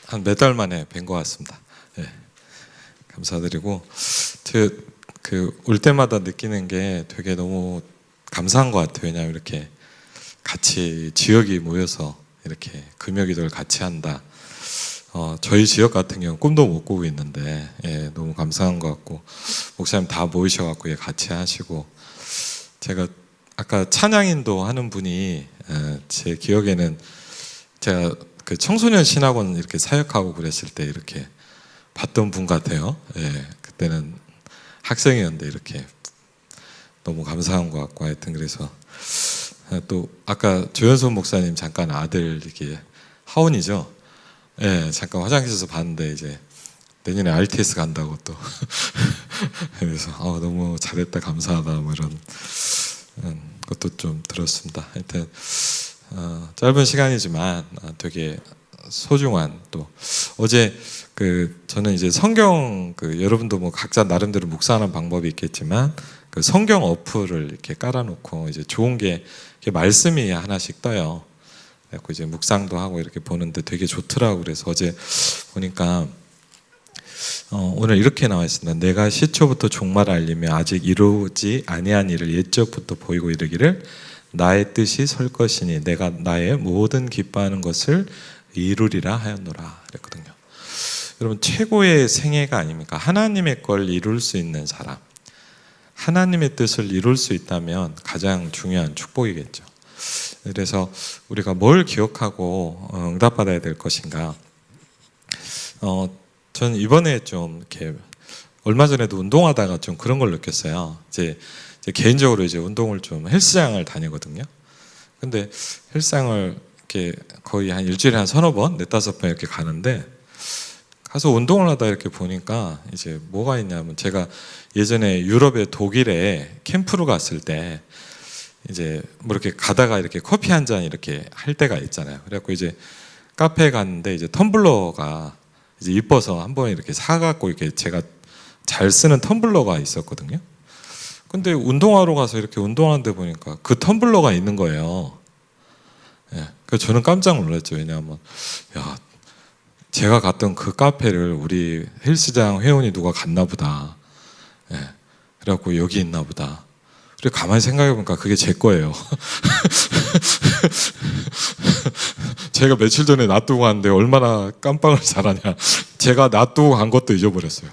한 몇 달 만에 뵌 것 같습니다. 예, 감사드리고 올 때마다 느끼는 게 되게 너무 감사한 것 같아요. 왜냐하면 이렇게 같이 지역이 모여서 이렇게 금요기도를 같이 한다. 저희 지역 같은 경우는 꿈도 못 꾸고 있는데 너무 감사한 것 같고, 목사님 다 모이셔갖고 같이 하시고, 제가 아까 찬양인도 하는 분이 제 기억에는 제가 그 청소년 신학원 이렇게 사역하고 그랬을 때 이렇게 봤던 분 같아요. 그때는 학생이었는데 이렇게 너무 감사한 것 같고, 하여튼 그래서 또 아까 조현선 목사님 잠깐 아들 이렇게 하원이죠. 잠깐 화장실에서 봤는데 이제 내년에 RTS 간다고 또 그래서 너무 잘했다, 감사하다, 뭐 이런 것도 좀 들었습니다. 하여튼 짧은 시간이지만 되게 소중한, 또 어제 저는 이제 성경 여러분도 뭐 각자 나름대로 묵상하는 방법이 있겠지만 그 성경 어플을 이렇게 깔아놓고 이제 좋은 게 말씀이 하나씩 떠요. 그래서 이제 묵상도 하고 이렇게 보는데 되게 좋더라고. 그래서 어제 보니까 오늘 이렇게 나와 있습니다. 내가 시초부터 종말을 알리며 아직 이루지 아니한 일을 옛적부터 보이고 이르기를 나의 뜻이 설 것이니 내가 나의 모든 기뻐하는 것을 이루리라 하였노라 그랬거든요. 여러분, 최고의 생애가 아닙니까? 하나님의 걸 이룰 수 있는 사람, 하나님의 뜻을 이룰 수 있다면 가장 중요한 축복이겠죠. 그래서 우리가 뭘 기억하고 응답받아야 될 것인가? 저는 이번에 좀 이렇게 얼마 전에도 운동하다가 좀 그런 걸 느꼈어요. 이제 개인적으로 이제 운동을 좀 헬스장을 다니거든요. 근데 헬스장을 이렇게 거의 한 일주일에 한 서너 번, 네다섯 번 이렇게 가는데, 가서 운동을 하다 이렇게 보니까 이제 뭐가 있냐면, 제가 예전에 유럽의 독일에 캠프로 갔을 때 이제 뭐 이렇게 가다가 이렇게 커피 한 잔 이렇게 할 때가 있잖아요. 그래갖고 이제 카페에 갔는데 이제 텀블러가 이제 이뻐서 한번 이렇게 사갖고 이렇게 제가 잘 쓰는 텀블러가 있었거든요. 근데 운동하러 가서 이렇게 운동하는데 보니까 그 텀블러가 있는 거예요. 그래서 저는 깜짝 놀랐죠. 왜냐하면 제가 갔던 그 카페를 우리 헬스장 회원이 누가 갔나 보다. 그래갖고 여기 있나 보다. 그래 가만히 생각해 보니까 그게 제 거예요. 제가 며칠 전에 놔두고 갔는데 얼마나 깜빵을 잘하냐. 제가 놔두고 간 것도 잊어버렸어요.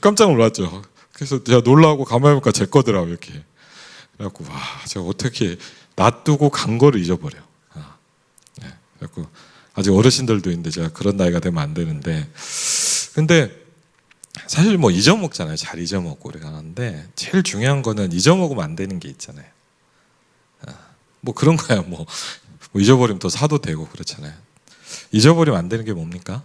깜짝 놀랐죠. 그래서 제가 놀라고 가만히 보니까 제 거더라고요. 이렇게. 그래갖고 제가 어떻게 놔두고 간 거를 잊어버려. 그래갖고 아직 어르신들도 있는데 제가 그런 나이가 되면 안 되는데, 근데 사실 뭐 잊어먹잖아요. 잘 잊어먹고 그래 가는데, 제일 중요한 거는 잊어먹으면 안 되는 게 있잖아요. 뭐 그런 거야. 뭐 잊어버리면 또 사도 되고 그렇잖아요. 잊어버리면 안 되는 게 뭡니까?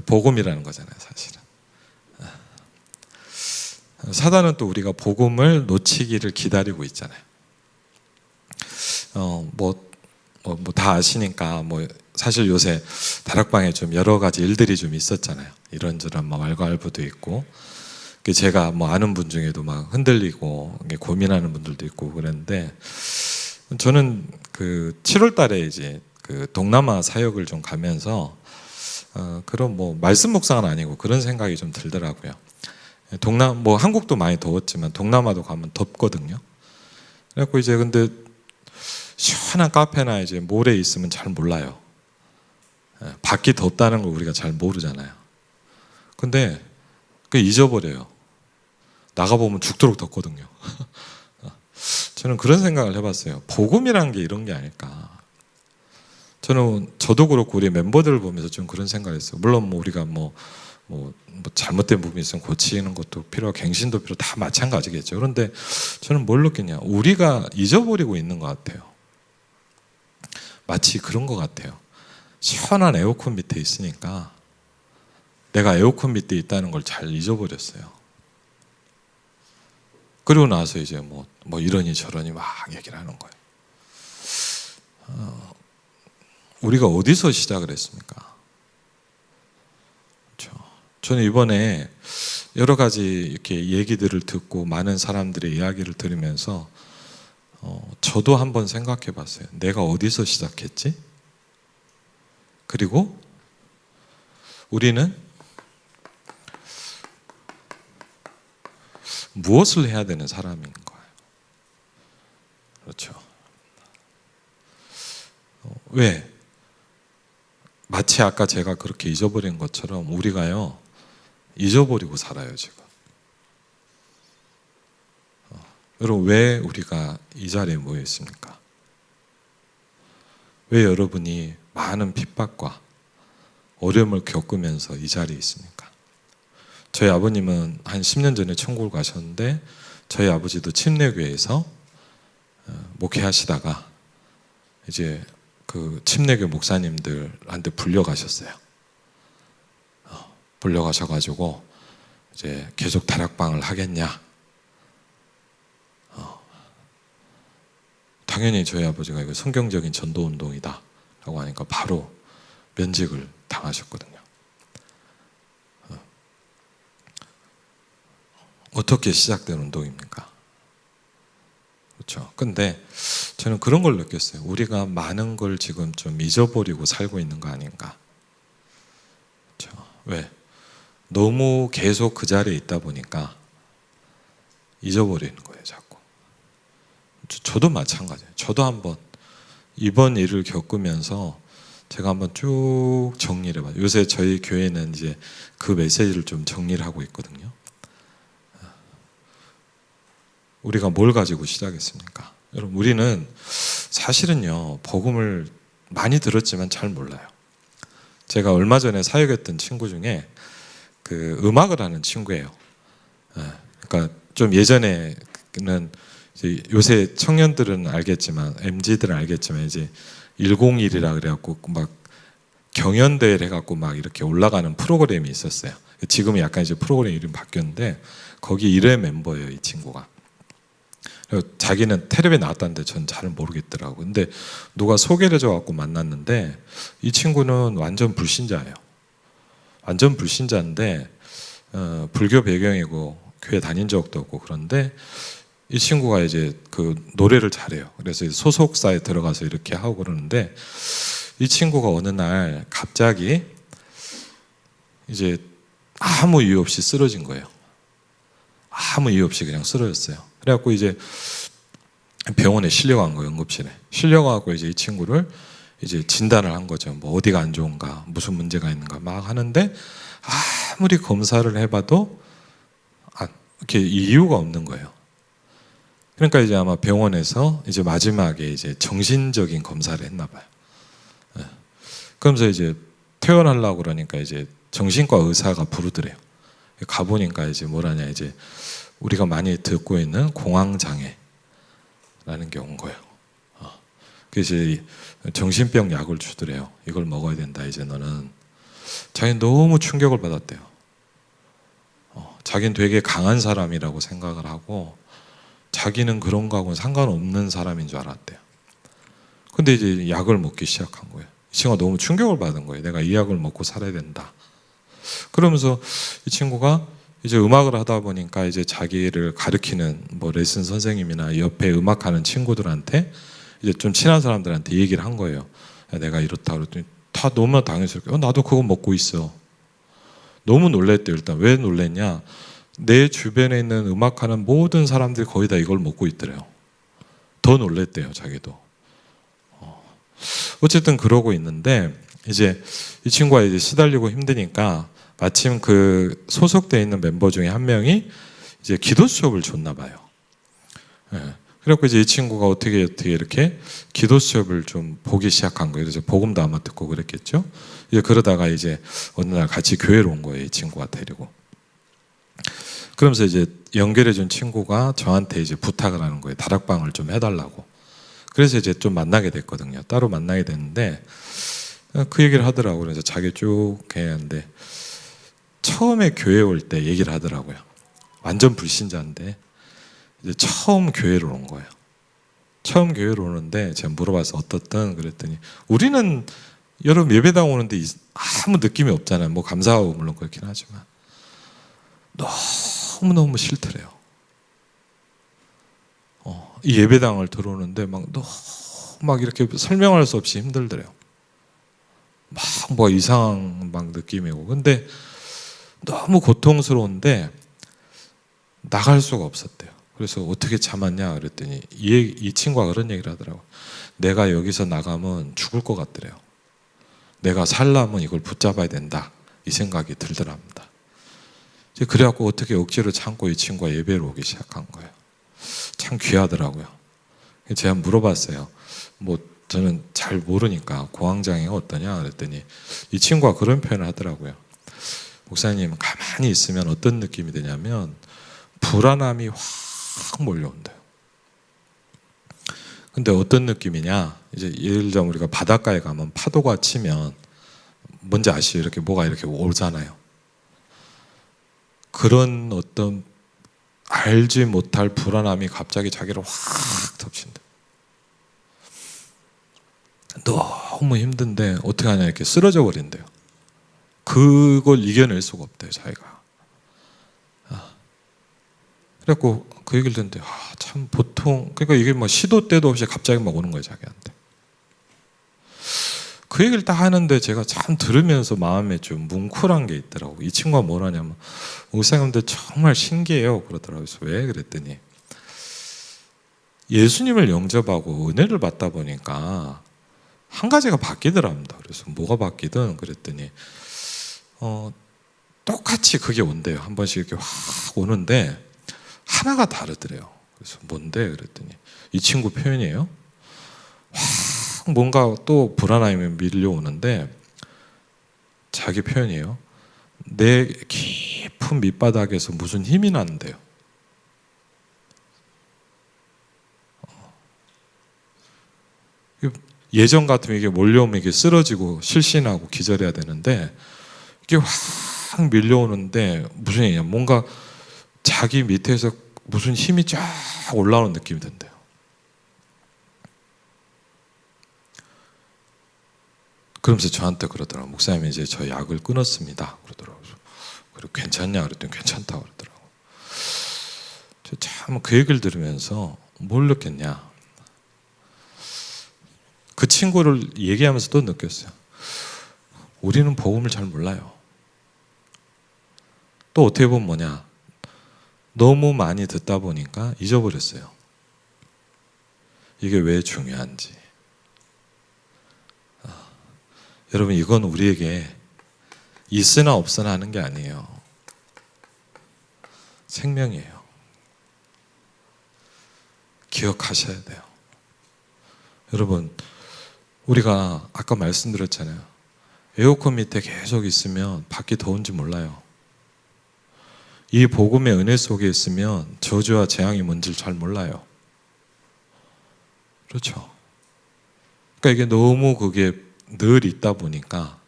복음이라는 거잖아요, 사실은. 사단은 또 우리가 복음을 놓치기를 기다리고 있잖아요. 다 아시니까 사실 요새 다락방에 좀 여러 가지 일들이 좀 있었잖아요. 이런저런 왈가왈부도 있고, 제가 아는 분 중에도 막 흔들리고 고민하는 분들도 있고 그랬는데, 저는 7월달에 이제 동남아 사역을 좀 가면서 그런 말씀 묵상은 아니고 그런 생각이 좀 들더라고요. 한국도 많이 더웠지만 동남아도 가면 덥거든요. 그래갖고 이제 근데 시원한 카페나 이제 몰에 있으면 잘 몰라요. 밖이 덥다는 걸 우리가 잘 모르잖아요. 근데 잊어버려요. 나가보면 죽도록 덥거든요. 저는 그런 생각을 해봤어요. 복음이란 게 이런 게 아닐까. 저도 그렇고 우리 멤버들을 보면서 좀 그런 생각을 했어요. 물론 우리가 잘못된 부분이 있으면 고치는 것도 필요하고 갱신도 필요하고 다 마찬가지겠죠. 그런데 저는 뭘 느끼냐, 우리가 잊어버리고 있는 것 같아요. 마치 그런 것 같아요. 시원한 에어컨 밑에 있으니까 내가 에어컨 밑에 있다는 걸 잘 잊어버렸어요. 그리고 나서 이제 이러니 저러니 막 얘기를 하는 거예요. 우리가 어디서 시작을 했습니까? 그렇죠. 저는 이번에 여러 가지 이렇게 얘기들을 듣고 많은 사람들의 이야기를 들으면서 저도 한번 생각해 봤어요. 내가 어디서 시작했지? 그리고 우리는 무엇을 해야 되는 사람인 거예요. 그렇죠. 왜? 마치 아까 제가 그렇게 잊어버린 것처럼 우리가요, 잊어버리고 살아요, 지금. 여러분, 왜 우리가 이 자리에 모여 있습니까? 왜 여러분이 많은 핍박과 어려움을 겪으면서 이 자리에 있습니까? 저희 아버님은 한 10년 전에 천국을 가셨는데, 저희 아버지도 침례교회에서 목회하시다가 이제 그 침례교 목사님들한테 불려가셨어요. 불려가셔가지고 이제 계속 다락방을 하겠냐? 당연히 저희 아버지가 이거 성경적인 전도 운동이다 라고 하니까 바로 면직을 당하셨거든요. 어떻게 시작된 운동입니까? 그렇죠. 근데 저는 그런 걸 느꼈어요. 우리가 많은 걸 지금 좀 잊어버리고 살고 있는 거 아닌가. 그렇죠. 왜? 너무 계속 그 자리에 있다 보니까 잊어버리는 거예요, 자꾸. 저도 마찬가지예요. 저도 한번 이번 일을 겪으면서 제가 한번 쭉 정리를 해봐요. 요새 저희 교회는 이제 그 메시지를 좀 정리를 하고 있거든요. 우리가 뭘 가지고 시작했습니까? 여러분, 우리는 사실은요, 복음을 많이 들었지만 잘 몰라요. 제가 얼마 전에 사역했던 친구 중에 그 음악을 하는 친구예요. 그러니까 좀 예전에는 이제 요새 청년들은 알겠지만, MZ들은 알겠지만, 이제 101이라 그래갖고 막 경연대회를 해갖고 막 이렇게 올라가는 프로그램이 있었어요. 지금은 약간 이제 프로그램 이름이 바뀌었는데, 거기 1회 멤버예요, 이 친구가. 자기는 텔레비에 나왔다는데 전 잘 모르겠더라고요. 근데 누가 소개를 해줘갖고 만났는데, 이 친구는 완전 불신자예요. 완전 불신자인데, 불교 배경이고 교회 다닌 적도 없고, 그런데 이 친구가 이제 그 노래를 잘해요. 그래서 소속사에 들어가서 이렇게 하고 그러는데, 이 친구가 어느 날 갑자기 이제 아무 이유 없이 쓰러진 거예요. 아무 이유 없이 그냥 쓰러졌어요. 그래갖고 이제 병원에 실려간 거예요, 응급실에. 실려가고 이제 이 친구를 이제 진단을 한 거죠. 뭐 어디가 안 좋은가, 무슨 문제가 있는가 막 하는데, 아무리 검사를 해봐도 이렇게 이유가 없는 거예요. 그러니까 이제 아마 병원에서 이제 마지막에 이제 정신적인 검사를 했나 봐요. 그러면서 이제 퇴원하려고 그러니까 이제 정신과 의사가 부르더래요. 가보니까 이제 뭐라냐, 이제 우리가 많이 듣고 있는 공황장애라는 게 온 거예요. 그래서 이제 정신병 약을 주더래요. 이걸 먹어야 된다, 이제 너는. 자기는 너무 충격을 받았대요. 자기는 되게 강한 사람이라고 생각을 하고, 자기는 그런 거하고는 상관없는 사람인 줄 알았대요. 근데 이제 약을 먹기 시작한 거예요. 이 친구가 너무 충격을 받은 거예요. 내가 이 약을 먹고 살아야 된다. 그러면서 이 친구가 이제 음악을 하다 보니까 이제 자기를 가르치는 뭐 레슨 선생님이나 옆에 음악하는 친구들한테 이제 좀 친한 사람들한테 얘기를 한 거예요. 야, 내가 이렇다 그랬더니 다 너무 당연스럽게 나도 그거 먹고 있어. 너무 놀랬대요. 일단 왜 놀랬냐, 내 주변에 있는 음악하는 모든 사람들이 거의 다 이걸 먹고 있더래요. 더 놀랬대요, 자기도. 어쨌든 그러고 있는데, 이제 이 친구가 이제 시달리고 힘드니까 마침 그 소속돼 있는 멤버 중에 한 명이 이제 기도 수업을 줬나 봐요. 그래갖고 이제 이 친구가 어떻게 이렇게 기도 수업을 좀 보기 시작한 거예요. 그래서 복음도 아마 듣고 그랬겠죠. 이제 그러다가 이제 어느 날 같이 교회로 온 거예요, 이 친구가 데리고. 그러면서 이제 연결해준 친구가 저한테 이제 부탁을 하는 거예요. 다락방을 좀 해달라고. 그래서 이제 좀 만나게 됐거든요. 따로 만나게 됐는데, 그 얘기를 하더라고요. 그래서 자기 쭉 했는데, 처음에 교회 올 때 얘기를 하더라고요. 완전 불신자인데 이제 처음 교회로 온 거예요. 처음 교회로 오는데 제가 물어봐서 어떻든 그랬더니, 우리는 여러분 예배당 오는데 아무 느낌이 없잖아요. 뭐 감사하고 물론 그렇긴 하지만 너무너무 싫더래요. 이 예배당을 들어오는데 막 이렇게 설명할 수 없이 힘들더래요. 막 뭐 이상한 막 느낌이고, 근데 너무 고통스러운데 나갈 수가 없었대요. 그래서 어떻게 참았냐 그랬더니 이 친구가 그런 얘기를 하더라고요. 내가 여기서 나가면 죽을 것 같더래요. 내가 살려면 이걸 붙잡아야 된다, 이 생각이 들더랍니다. 그래갖고 어떻게 억지로 참고 이 친구가 예배를 오기 시작한 거예요. 참 귀하더라고요. 제가 물어봤어요. 뭐 저는 잘 모르니까 공황장애가 어떠냐 그랬더니 이 친구가 그런 표현을 하더라고요. 목사님, 가만히 있으면 어떤 느낌이 드냐면 불안함이 확 몰려온대요. 근데 어떤 느낌이냐, 이제 예를 들자면 우리가 바닷가에 가면 파도가 치면 뭔지 아시죠? 이렇게 뭐가 이렇게 오잖아요. 그런 어떤 알지 못할 불안함이 갑자기 자기를 확 덮친다. 너무 힘든데 어떻게 하냐, 이렇게 쓰러져 버린대요. 그걸 이겨낼 수가 없대요, 자기가. 그래갖고 그 얘기를 듣는데 참 보통, 그러니까 이게 뭐 시도 때도 없이 갑자기 막 오는 거예요, 자기한테. 그 얘기를 딱 하는데 제가 참 들으면서 마음에 좀 뭉클한 게 있더라고. 이 친구가 뭐라냐면, 목사님들 정말 신기해요 그러더라고요. 그래서 왜 그랬더니 예수님을 영접하고 은혜를 받다 보니까 한 가지가 바뀌더랍니다. 그래서 뭐가 바뀌든 그랬더니 똑같이 그게 온대요. 한 번씩 이렇게 확 오는데 하나가 다르더래요. 그래서 뭔데 그랬더니 이 친구 표현이에요. 확 뭔가 또 불안함이 밀려오는데 자기 표현이에요. 내 깊은 밑바닥에서 무슨 힘이 나는데요. 예전 같으면 이게 몰려오면 이게 쓰러지고 실신하고 기절해야 되는데 이게 확 밀려오는데 무슨 얘기냐, 뭔가 자기 밑에서 무슨 힘이 쫙 올라오는 느낌이 든대요. 그러면서 저한테 그러더라고요. 목사님, 이제 저 약을 끊었습니다 그러더라고요. 그리고 괜찮냐 그랬더니 괜찮다고 그러더라고요. 참 그 얘기를 들으면서 뭘 느꼈냐, 그 친구를 얘기하면서 또 느꼈어요. 우리는 복음을 잘 몰라요. 또 어떻게 보면 뭐냐, 너무 많이 듣다 보니까 잊어버렸어요. 이게 왜 중요한지. 여러분, 이건 우리에게 있으나 없으나 하는 게 아니에요. 생명이에요. 기억하셔야 돼요. 여러분, 우리가 아까 말씀드렸잖아요. 에어컨 밑에 계속 있으면 밖이 더운지 몰라요. 이 복음의 은혜 속에 있으면 저주와 재앙이 뭔지를 잘 몰라요. 그렇죠? 그러니까 이게 너무 그게 늘 있다 보니까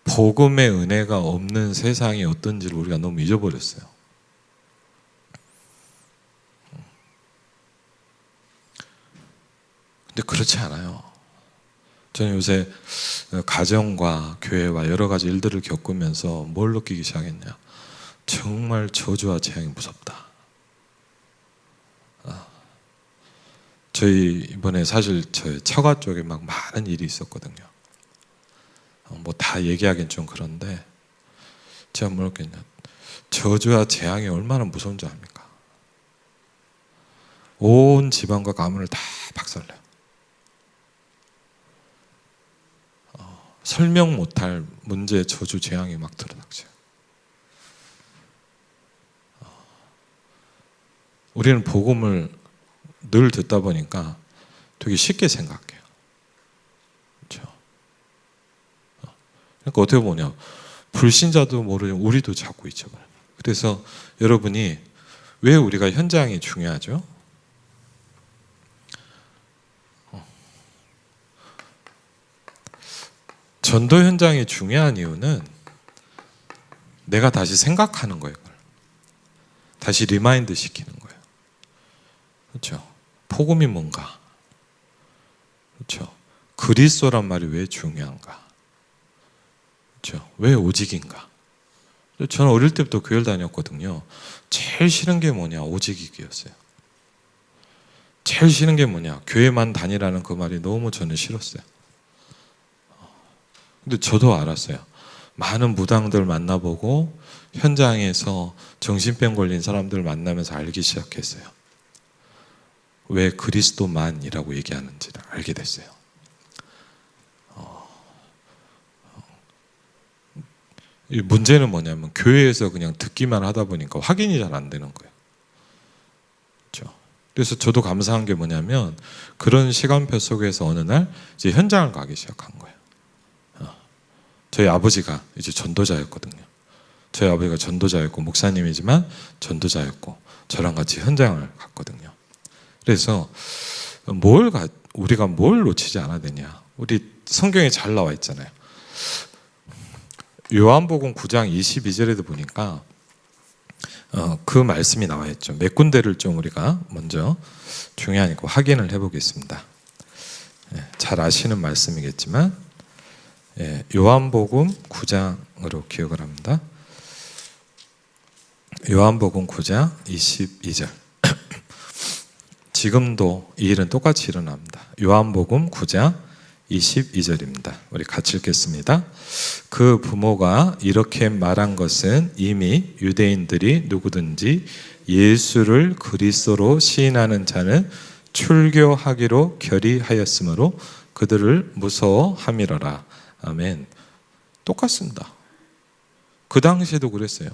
복음의 은혜가 없는 세상이 어떤지를 우리가 너무 잊어버렸어요. 근데 그렇지 않아요. 저는 요새 가정과 교회와 여러 가지 일들을 겪으면서 뭘 느끼기 시작했냐, 정말 저주와 재앙이 무섭다. 저희 이번에 사실 저희 처가 쪽에 막 많은 일이 있었거든요. 뭐 다 얘기하기는 좀 그런데 제가 뭘 느꼈냐, 저주와 재앙이 얼마나 무서운 줄 압니까? 온 집안과 가문을 다 박살내요. 설명 못할 문제의 저주 재앙이 막 들어닥쳐요. 우리는 복음을 늘 듣다 보니까 되게 쉽게 생각해요. 그렇죠? 그러니까 어떻게 보냐, 불신자도 모르는 우리도 자꾸 잊어버려요. 그래서 여러분이 왜 우리가 현장이 중요하죠? 전도 현장이 중요한 이유는 내가 다시 생각하는 거예요. 다시 리마인드 시키는 거예요. 그렇죠? 복음이 뭔가? 그렇죠? 그리스도란 말이 왜 중요한가? 그렇죠? 왜 오직인가? 저는 어릴 때부터 교회를 다녔거든요. 제일 싫은 게 뭐냐? 오직이기였어요. 제일 싫은 게 뭐냐? 교회만 다니라는 그 말이 너무 저는 싫었어요. 근데 저도 알았어요. 많은 무당들 만나보고 현장에서 정신병 걸린 사람들 만나면서 알기 시작했어요. 왜 그리스도만이라고 얘기하는지를 알게 됐어요. 이 문제는 뭐냐면 교회에서 그냥 듣기만 하다 보니까 확인이 잘 안 되는 거예요. 그렇죠? 그래서 저도 감사한 게 뭐냐면 그런 시간표 속에서 어느 날 이제 현장을 가기 시작한 거예요. 저희 아버지가 이제 전도자였거든요. 저희 아버지가 전도자였고 목사님이지만 전도자였고 저랑 같이 현장을 갔거든요. 그래서 우리가 뭘 놓치지 않아야 되냐? 우리 성경에 잘 나와 있잖아요. 요한복음 9장 22절에도 보니까 그 말씀이 나와 있죠. 몇 군데를 좀 우리가 먼저 중요하니까 확인을 해보겠습니다. 잘 아시는 말씀이겠지만 요한복음 9장으로 기억을 합니다. 요한복음 9장 22절. 지금도 이 일은 똑같이 일어납니다. 요한복음 9장 22절입니다. 우리 같이 읽겠습니다. 그 부모가 이렇게 말한 것은 이미 유대인들이 누구든지 예수를 그리스도로 시인하는 자는 출교하기로 결의하였으므로 그들을 무서워함이러라. 아멘. 똑같습니다. 그 당시에도 그랬어요.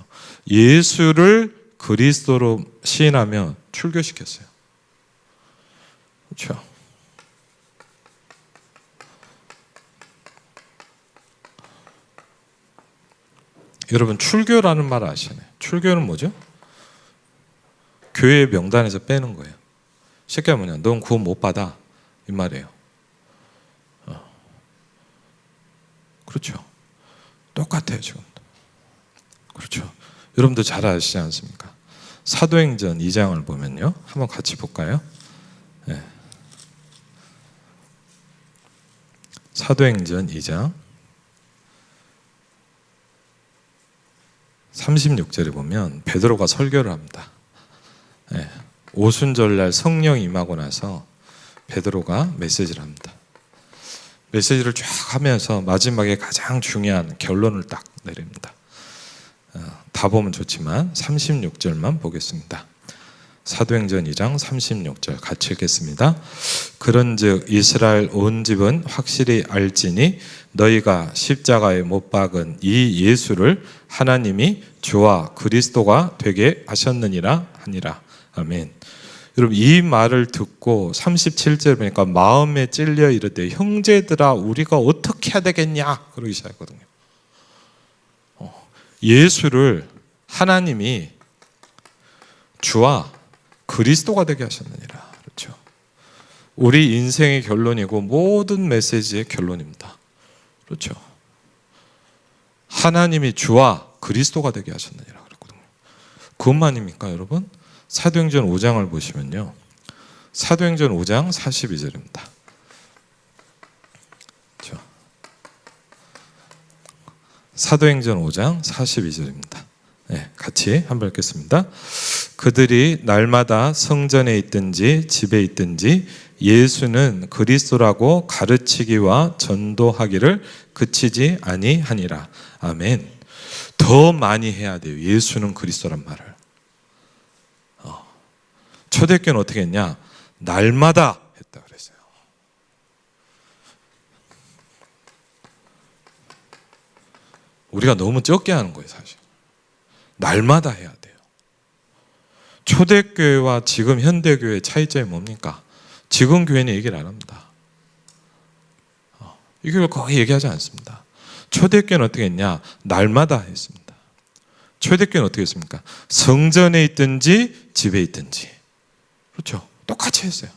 예수를 그리스도로 시인하면 출교시켰어요. 그렇죠? 여러분 출교라는 말 아시나요? 출교는 뭐죠? 교회 명단에서 빼는 거예요. 쉽게 하면 넌 구원 못 받아 이 말이에요. 그렇죠. 똑같아요 지금도. 그렇죠. 여러분도 잘 아시지 않습니까? 사도행전 2장을 보면요. 한번 같이 볼까요? 네. 사도행전 2장 36절에 보면 베드로가 설교를 합니다. 네. 오순절날 성령 임하고 나서 베드로가 메시지를 합니다. 메시지를 쫙 하면서 마지막에 가장 중요한 결론을 딱 내립니다. 다 보면 좋지만 36절만 보겠습니다. 사도행전 2장 36절 같이 읽겠습니다. 그런즉 이스라엘 온 집은 확실히 알지니 너희가 십자가에 못 박은 이 예수를 하나님이 주와 그리스도가 되게 하셨느니라 하니라. 아멘. 여러분 이 말을 듣고 37절 보니까 마음에 찔려 이르되 형제들아 우리가 어떻게 해야 되겠냐 그러기 시작했거든요. 예수를 하나님이 주와 그리스도가 되게 하셨느니라. 그렇죠. 우리 인생의 결론이고 모든 메시지의 결론입니다. 그렇죠. 하나님이 주와 그리스도가 되게 하셨느니라 그랬거든요. 그것만입니까 여러분? 사도행전 5장을 보시면요. 사도행전 5장 42절입니다. 그렇죠. 사도행전 5장 42절입니다. 네, 같이 한번 읽겠습니다. 그들이 날마다 성전에 있든지 집에 있든지 예수는 그리스도라고 가르치기와 전도하기를 그치지 아니하니라. 아멘. 더 많이 해야 돼요. 예수는 그리스도란 말을. 초대교회는 어떻게 했냐? 날마다 했다 그랬어요. 우리가 너무 적게 하는 거예요, 사실. 날마다 해야 돼요. 초대교회와 지금 현대교회의 차이점이 뭡니까? 지금 교회는 얘기를 안 합니다. 이걸 거의 얘기하지 않습니다. 초대교회는 어떻게 했냐? 날마다 했습니다. 초대교회는 어떻게 했습니까? 성전에 있든지 집에 있든지. 그렇죠. 똑같이 했어요.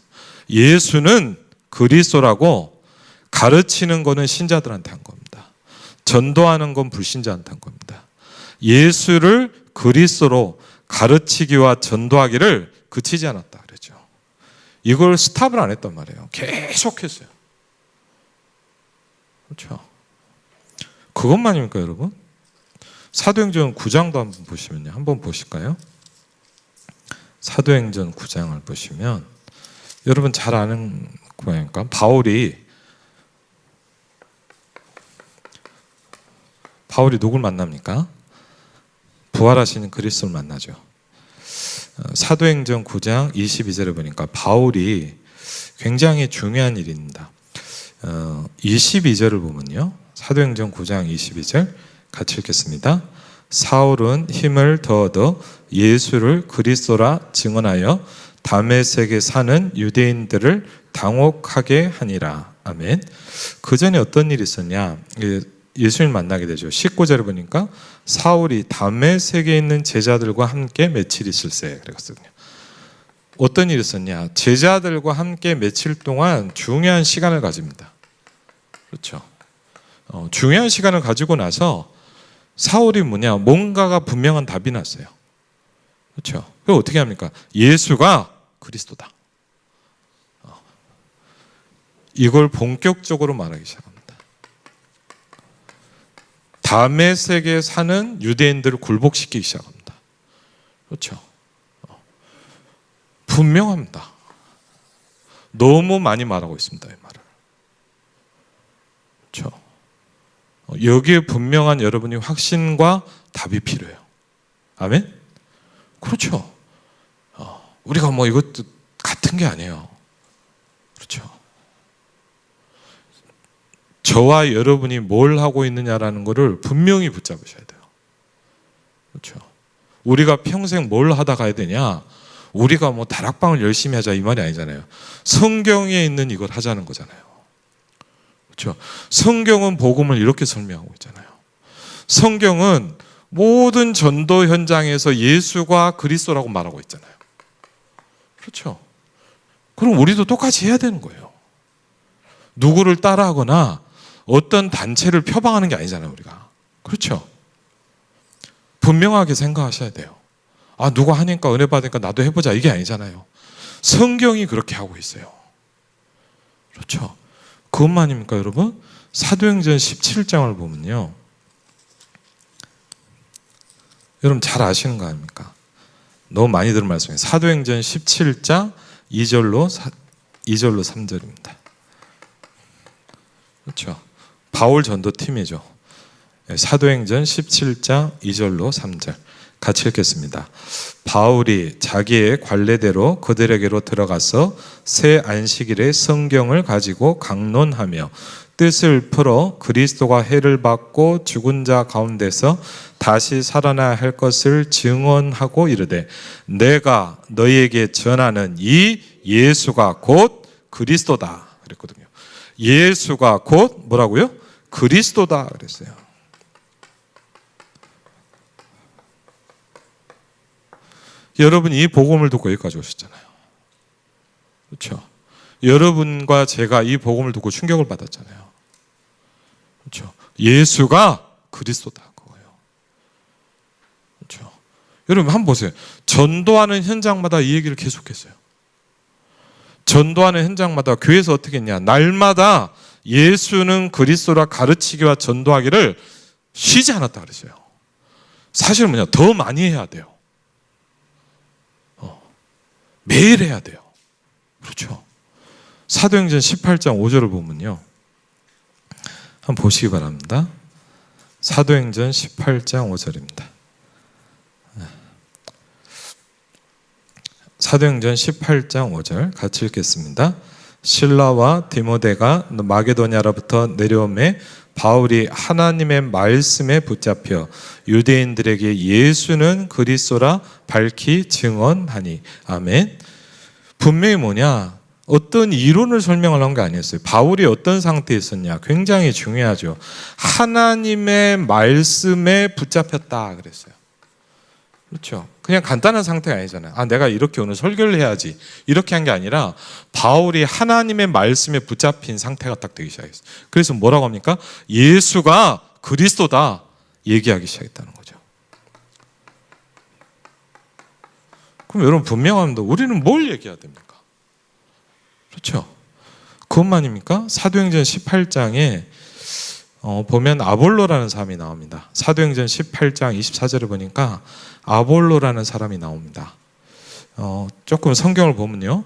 예수는 그리스도라고 가르치는 거는 신자들한테 한 겁니다. 전도하는 건 불신자한테 한 겁니다. 예수를 그리스도로 가르치기와 전도하기를 그치지 않았다 그랬죠. 이걸 스탑을 안 했단 말이에요. 계속 했어요. 그렇죠. 그것만입니까 여러분? 사도행전 9장도 한번 보시면요. 한번 보실까요? 사도행전 9장을 보시면 여러분 잘 아는 거니까 바울이 누굴 만납니까? 부활하시는 그리스도를 만나죠. 사도행전 9장 22절에 보니까 바울이 굉장히 중요한 일입니다. 22절을 보면요. 사도행전 9장 22절 같이 읽겠습니다. 사울은 힘을 더 얻어 예수를 그리스도라 증언하여 다메섹에 사는 유대인들을 당혹하게 하니라. 아멘. 그 전에 어떤 일이 있었냐? 예수님 만나게 되죠. 19절에 보니까 사울이 다메섹에 있는 제자들과 함께 며칠 있을세 그랬거든요. 어떤 일이 있었냐? 제자들과 함께 며칠 동안 중요한 시간을 가집니다. 그렇죠. 중요한 시간을 가지고 나서 사울이 뭔가가 분명한 답이 났어요. 그렇죠. 그럼 어떻게 합니까? 예수가 그리스도다. 이걸 본격적으로 말하기 시작합니다. 다메섹에 사는 유대인들을 굴복시키기 시작합니다. 그렇죠. 분명합니다. 너무 많이 말하고 있습니다. 이 말을. 그렇죠. 여기에 분명한 여러분이 확신과 답이 필요해요. 아멘? 그렇죠. 우리가 이것도 같은 게 아니에요. 그렇죠. 저와 여러분이 뭘 하고 있느냐라는 것을 분명히 붙잡으셔야 돼요. 그렇죠. 우리가 평생 뭘 하다 가야 되냐? 우리가 다락방을 열심히 하자 이 말이 아니잖아요. 성경에 있는 이걸 하자는 거잖아요. 그렇죠. 성경은 복음을 이렇게 설명하고 있잖아요. 성경은 모든 전도 현장에서 예수가 그리스도라고 말하고 있잖아요. 그렇죠. 그럼 우리도 똑같이 해야 되는 거예요. 누구를 따라하거나 어떤 단체를 표방하는 게 아니잖아요, 우리가. 그렇죠. 분명하게 생각하셔야 돼요. 누가 하니까 은혜 받으니까 나도 해보자 이게 아니잖아요. 성경이 그렇게 하고 있어요. 그렇죠. 그것만입니까 여러분? 사도행전 17장을 보면요, 여러분 잘 아시는 거 아닙니까? 너무 많이 들은 말씀이에요. 사도행전 17장 2절로 3절입니다. 그렇죠. 바울 전도팀이죠. 사도행전 17장 2절로 3절 같이 읽겠습니다. 바울이 자기의 관례대로 그들에게로 들어가서 새 안식일에 성경을 가지고 강론하며 뜻을 풀어 그리스도가 해를 받고 죽은 자 가운데서 다시 살아나야 할 것을 증언하고 이르되 내가 너희에게 전하는 이 예수가 곧 그리스도다 그랬거든요. 예수가 곧 뭐라고요? 그리스도다 그랬어요. 여러분이 이 복음을 듣고 여기까지 오셨잖아요. 그렇죠? 여러분과 제가 이 복음을 듣고 충격을 받았잖아요. 그렇죠? 예수가 그리스도다 그거예요. 그렇죠? 여러분 한번 보세요. 전도하는 현장마다 이 얘기를 계속했어요. 전도하는 현장마다 교회에서 어떻게 했냐? 날마다 예수는 그리스도라 가르치기와 전도하기를 쉬지 않았다 그랬어요. 사실은 더 많이 해야 돼요. 매일 해야 돼요. 그렇죠. 사도행전 18장 5절을 보면요, 한번 보시기 바랍니다. 사도행전 18장 5절입니다. 사도행전 18장 5절 같이 읽겠습니다. 실라와 디모데가 마게도냐로부터 내려오매 바울이 하나님의 말씀에 붙잡혀 유대인들에게 예수는 그리스도라 밝히 증언하니. 아멘. 분명히 어떤 이론을 설명하려는 게 아니었어요. 바울이 어떤 상태에 있었냐? 굉장히 중요하죠. 하나님의 말씀에 붙잡혔다 그랬어요. 그렇죠. 그냥 간단한 상태가 아니잖아요. 내가 이렇게 오늘 설교를 해야지 이렇게 한 게 아니라 바울이 하나님의 말씀에 붙잡힌 상태가 딱 되기 시작했어요. 그래서 뭐라고 합니까? 예수가 그리스도다 얘기하기 시작했다는 거죠. 그럼 여러분 분명합니다. 우리는 뭘 얘기해야 됩니까? 그렇죠. 그것만입니까? 사도행전 18장에 보면 아볼로라는 사람이 나옵니다. 사도행전 18장 24절을 보니까 아볼로라는 사람이 나옵니다. 조금 성경을 보면요,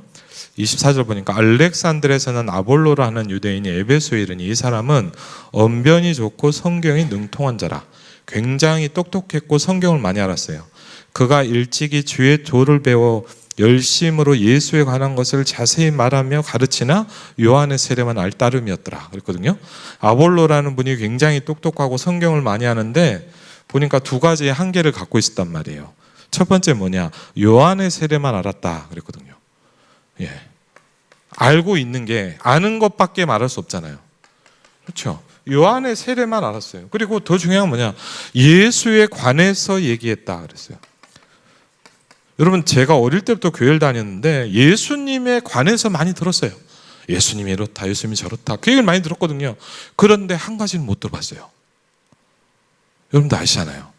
24절 보니까 알렉산드레에서는 아볼로라는 유대인이 에베소에 이르니 이 사람은 언변이 좋고 성경이 능통한 자라. 굉장히 똑똑했고 성경을 많이 알았어요. 그가 일찍이 주의 도를 배워 열심으로 예수에 관한 것을 자세히 말하며 가르치나 요한의 세례만 알 따름이었더라 그랬거든요. 아볼로라는 분이 굉장히 똑똑하고 성경을 많이 하는데 보니까 두 가지의 한계를 갖고 있었단 말이에요. 첫 번째 뭐냐, 요한의 세례만 알았다 그랬거든요. 예. 알고 있는 게 아는 것밖에 말할 수 없잖아요. 그렇죠? 요한의 세례만 알았어요. 그리고 더 중요한 건 뭐냐, 예수에 관해서 얘기했다 그랬어요. 여러분, 제가 어릴 때부터 교회를 다녔는데 예수님에 관해서 많이 들었어요. 예수님이 이렇다, 예수님이 저렇다, 그 얘기를 많이 들었거든요. 그런데 한 가지는 못 들어봤어요. 여러분도 아시잖아요.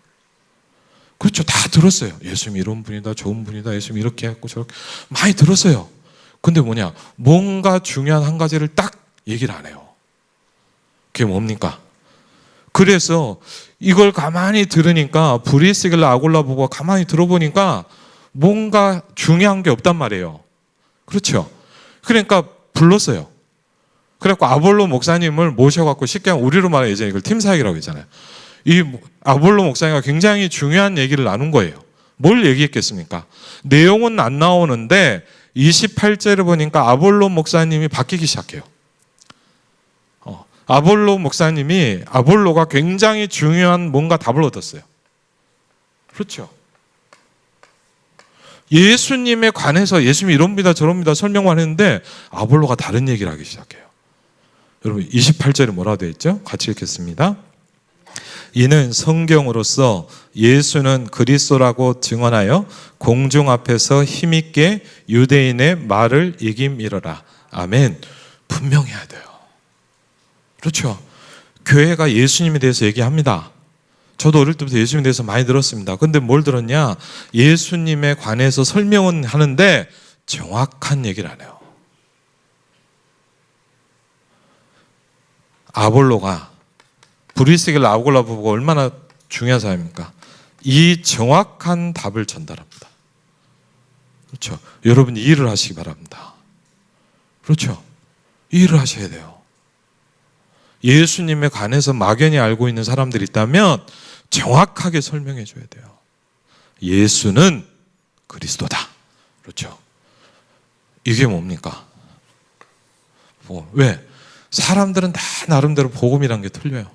그렇죠, 다 들었어요. 예수님이 이런 분이다, 좋은 분이다, 예수님이 이렇게 했고 저렇게 많이 들었어요. 근데 뭐냐, 뭔가 중요한 한 가지를 딱 얘기를 안 해요. 그게 뭡니까? 그래서 이걸 가만히 들으니까 브리스길라 아골라 보고 가만히 들어보니까 뭔가 중요한 게 없단 말이에요. 그렇죠? 그러니까 불렀어요. 그래갖고 아볼로 목사님을 모셔갖고, 쉽게 우리로 말해 예전에 이걸 팀사역이라고 했잖아요. 이 아볼로 목사님과 굉장히 중요한 얘기를 나눈 거예요. 뭘 얘기했겠습니까? 내용은 안 나오는데 28절을 보니까 아볼로 목사님이 바뀌기 시작해요. 아볼로 목사님이, 아볼로가 굉장히 중요한 뭔가 답을 얻었어요. 그렇죠? 예수님에 관해서 예수님이 이럽니다 저럽니다 설명만 했는데 아볼로가 다른 얘기를 하기 시작해요. 여러분, 28절에 뭐라고 되어 있죠? 같이 읽겠습니다. 이는 성경으로서 예수는 그리스도라고 증언하여 공중 앞에서 힘있게 유대인의 말을 이김이러라. 아멘. 분명해야 돼요. 그렇죠? 교회가 예수님에 대해서 얘기합니다. 저도 어릴 때부터 예수님에 대해서 많이 들었습니다. 근데 뭘 들었냐? 예수님에 관해서 설명은 하는데 정확한 얘기를 안 해요. 아볼로가, 브리스길라 아골라 부부가 얼마나 중요한 사람입니까? 이 정확한 답을 전달합니다. 그렇죠? 여러분, 이 일을 하시기 바랍니다. 그렇죠? 이 일을 하셔야 돼요. 예수님에 관해서 막연히 알고 있는 사람들이 있다면 정확하게 설명해 줘야 돼요. 예수는 그리스도다. 그렇죠? 이게 뭡니까? 왜? 사람들은 다 나름대로 복음이란 게 틀려요.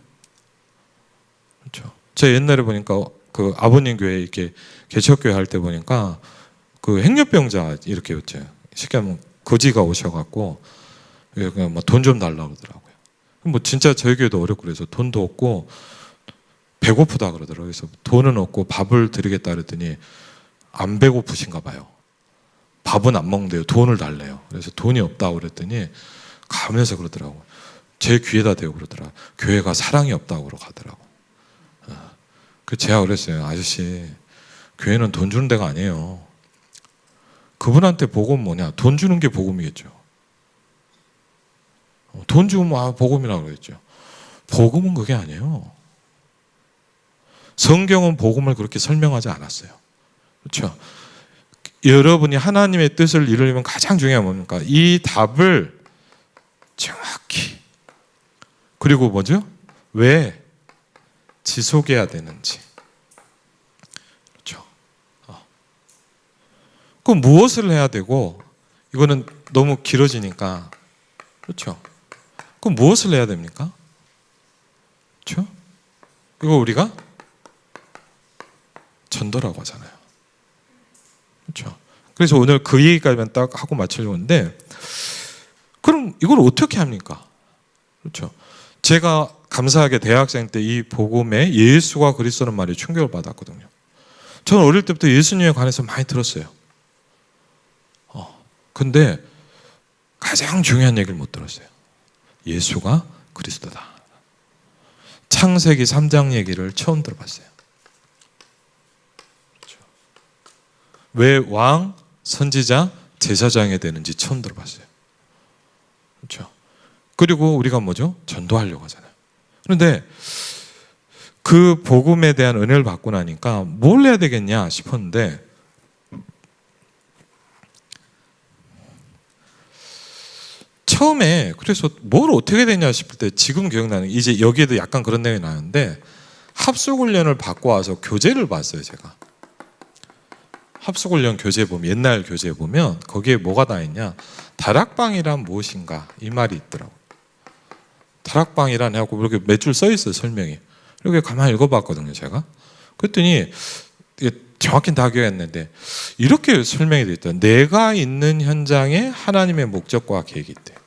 그렇죠? 제가 옛날에 보니까 그 아버님 교회 이렇게 개척교회 할 때 보니까 그 행렬병자 이렇게 였죠. 쉽게 하면 거지가 오셔갖고 그냥 돈 좀 달라고 그러더라고요. 뭐 진짜 저희 교회도 어렵고 그래서 돈도 없고 배고프다 그러더라고요. 그래서 돈은 없고 밥을 드리겠다 그랬더니 안 배고프신가 봐요. 밥은 안 먹는데요. 돈을 달래요. 그래서 돈이 없다고 그랬더니 가면서 그러더라고요. 제 귀에다 대고 그러더라고요. 교회가 사랑이 없다고 그러더라고요. 그 제가 그랬어요. 아저씨, 교회는 돈 주는 데가 아니에요. 그분한테 복음 뭐냐? 돈 주는 게 복음이겠죠. 돈 주면 복음이라고 그랬죠. 복음은 그게 아니에요. 성경은 복음을 그렇게 설명하지 않았어요. 그렇죠? 여러분이 하나님의 뜻을 이루려면 가장 중요한 뭡니까? 이 답을 정확히, 그리고 뭐죠? 왜 지속해야 되는지. 그렇죠? 그럼 무엇을 해야 되고, 이거는 너무 길어지니까, 그렇죠? 그럼 무엇을 해야 됩니까? 그렇죠? 이거 우리가 전도라고 하잖아요. 그렇죠? 그래서 오늘 그 얘기까지만 딱 하고 마치려고 하는데, 그럼 이걸 어떻게 합니까? 그렇죠? 제가 감사하게 대학생 때 이 복음에 예수가 그리스도라는 말에 충격을 받았거든요. 저는 어릴 때부터 예수님에 관해서 많이 들었어요. 근데 가장 중요한 얘기를 못 들었어요. 예수가 그리스도다. 창세기 3장 얘기를 처음 들어봤어요. 그렇죠? 왜 왕, 선지자, 제사장이 되는지 처음 들어봤어요. 그렇죠? 그리고 우리가 뭐죠? 전도하려고 하잖아요. 그런데 그 복음에 대한 은혜를 받고 나니까 뭘 해야 되겠냐 싶었는데 처음에 그래서 뭘 어떻게 되냐 싶을 때 지금 기억나는 게 이제 여기에도 약간 그런 내용이 나는데 합숙훈련을 받고 와서 교재를 봤어요. 제가 합숙훈련 교재 보면 옛날 교재 보면 거기에 뭐가 다 있냐 다락방이란 무엇인가 이 말이 있더라고요. 다락방이란 해갖고 이렇게 몇 줄 써 있어요. 설명이. 이렇게 가만히 읽어봤거든요. 제가 그랬더니 정확히는 다 기억했는데 이렇게 설명이 되어 있더라고요. 내가 있는 현장에 하나님의 목적과 계획이 있대요.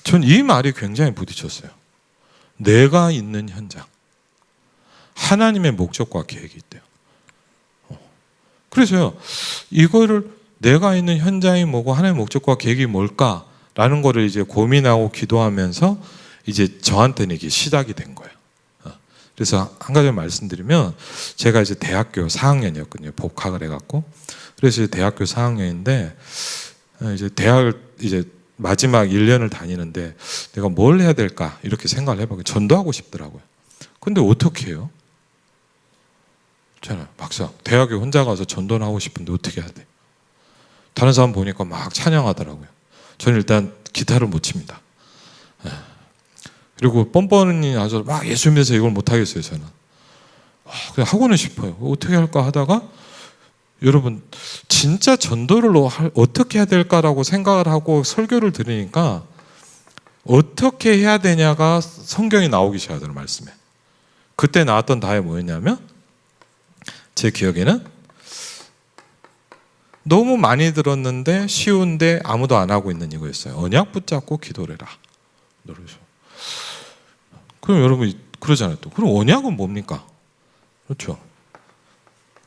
전 이 말이 굉장히 부딪혔어요. 내가 있는 현장 하나님의 목적과 계획이 있대요. 그래서요 이거를 내가 있는 현장이 뭐고 하나님의 목적과 계획이 뭘까라는 거를 이제 고민하고 기도하면서 이제 저한테는 이게 시작이 된 거예요. 그래서 한 가지 말씀드리면 제가 이제 대학교 4학년이었거든요. 복학을 해갖고 그래서 대학교 4학년인데 이제 대학을 이제 마지막 1년을 다니는데 내가 뭘 해야 될까 이렇게 생각을 해보고 전도하고 싶더라고요. 근데 어떻게 해요? 저는 막상 대학에 혼자 가서 전도를 하고 싶은데 어떻게 해야 돼? 다른 사람 보니까 막 찬양하더라고요. 저는 일단 기타를 못 칩니다. 그리고 뻔뻔히 나서 막 예수 믿어서 이걸 못 하겠어요. 저는 그냥 하고는 싶어요. 어떻게 할까 하다가 여러분 진짜 전도를 어떻게 해야 될까라고 생각을 하고 설교를 들으니까 어떻게 해야 되냐가 성경이 나오기 시작하더라고요. 말씀에. 그때 나왔던 답이 뭐였냐면 제 기억에는 너무 많이 들었는데 쉬운데 아무도 안 하고 있는 이거였어요. 언약 붙잡고 기도를 해라. 그럼 여러분 그러잖아요. 또 그럼 언약은 뭡니까? 그렇죠.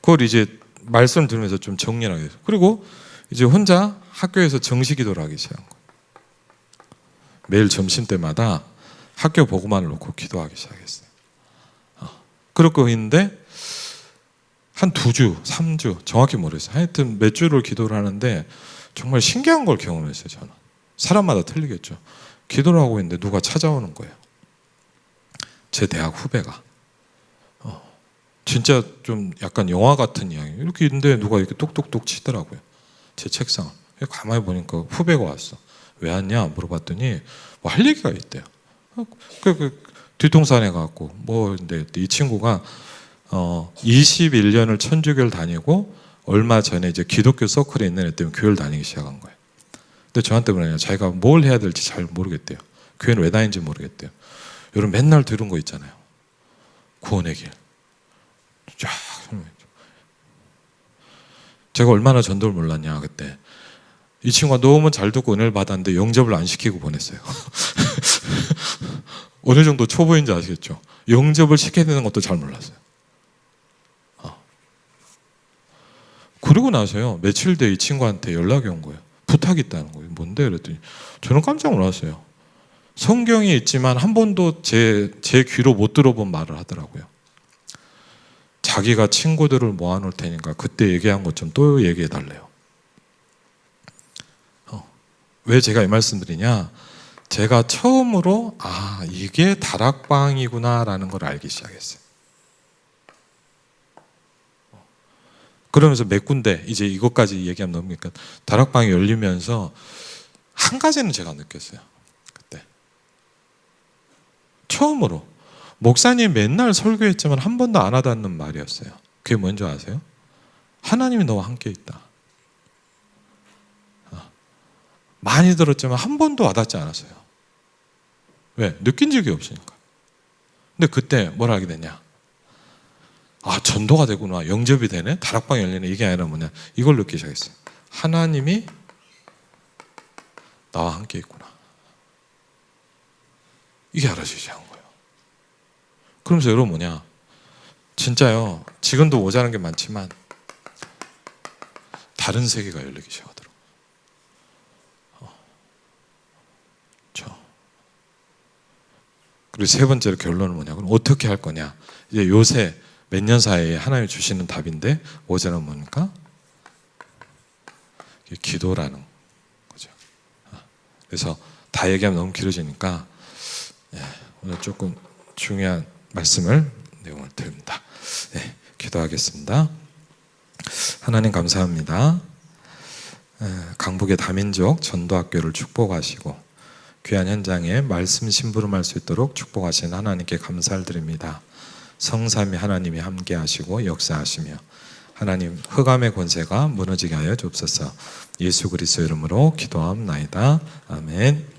그걸 이제 말씀을 들으면서 좀 정리를 하게 됐어요. 그리고 이제 혼자 학교에서 정시 기도를 하기 시작한 거예요. 매일 점심 때마다 학교 보고만을 놓고 기도하기 시작했어요. 그렇고 있는데 한 2주, 3주 정확히 모르겠어요. 하여튼 몇 주를 기도를 하는데 정말 신기한 걸 경험했어요. 저는 사람마다 틀리겠죠. 기도를 하고 있는데 누가 찾아오는 거예요. 제 대학 후배가 진짜 좀 약간 영화 같은 이야기 이렇게 있는데 누가 이렇게 똑똑똑 치더라고요. 제 책상 가만히 보니까 후배가 왔어. 왜 왔냐 물어봤더니 뭐 할 얘기가 있대요. 그 뒤통산에 가고 뭐 근데 이 친구가 21년을 천주교를 다니고 얼마 전에 이제 기독교 서클에 있는 애 때문에 교회를 다니기 시작한 거예요. 근데 저한테 그러냐 자기가 뭘 해야 될지 잘 모르겠대요. 교회는 왜 다니는지 모르겠대요. 여러분 맨날 들은 거 있잖아요. 구원의 길. 쫙 제가 얼마나 전도를 몰랐냐 그때. 이 친구가 너무 잘 듣고 은혜를 받았는데 영접을 안 시키고 보냈어요. 어느 정도 초보인지 아시겠죠? 영접을 시켜야 되는 것도 잘 몰랐어요. 그러고 나서요 며칠 뒤에 이 친구한테 연락이 온 거예요. 부탁이 있다는 거예요. 뭔데? 그랬더니 저는 깜짝 놀랐어요. 성경이 있지만 한 번도 제 귀로 못 들어본 말을 하더라고요. 자기가 친구들을 모아놓을 테니까 그때 얘기한 것 좀 또 얘기해 달래요. 왜 제가 이 말씀 드리냐? 제가 처음으로 이게 다락방이구나 라는 걸 알기 시작했어요. 그러면서 몇 군데 이제 이것까지 얘기하면 넘으니까 다락방이 열리면서 한 가지는 제가 느꼈어요. 그때 처음으로 목사님 맨날 설교했지만 한 번도 안 와닿는 말이었어요. 그게 뭔지 아세요? 하나님이 너와 함께 있다. 많이 들었지만 한 번도 와닿지 않았어요. 왜? 느낀 적이 없으니까. 근데 그때 뭐라 하게 되냐? 전도가 되구나. 영접이 되네. 다락방이 열리네. 이게 아니라 뭐냐? 이걸 느끼기 시작했어요. 하나님이 나와 함께 있구나. 이게 알아지기 시작한 거예요. 그러면서 여러분 뭐냐? 진짜요. 지금도 모자란 게 많지만 다른 세계가 열리기 시작하더라고요. 그리고 세 번째로 결론은 뭐냐? 그럼 어떻게 할 거냐? 이제 요새 몇 년 사이에 하나님이 주시는 답인데 오전은 뭡니까? 기도라는 거죠. 그래서 다 얘기하면 너무 길어지니까 오늘 조금 중요한 내용을 드립니다. 기도하겠습니다. 하나님 감사합니다. 강북의 다민족 전도학교를 축복하시고 귀한 현장에 말씀 심부름할 수 있도록 축복하신 하나님께 감사를 드립니다. 성삼위 하나님이 함께 하시고 역사하시며 하나님 흑암의 권세가 무너지게 하여 주옵소서. 예수 그리스도 이름으로 기도하옵나이다. 아멘.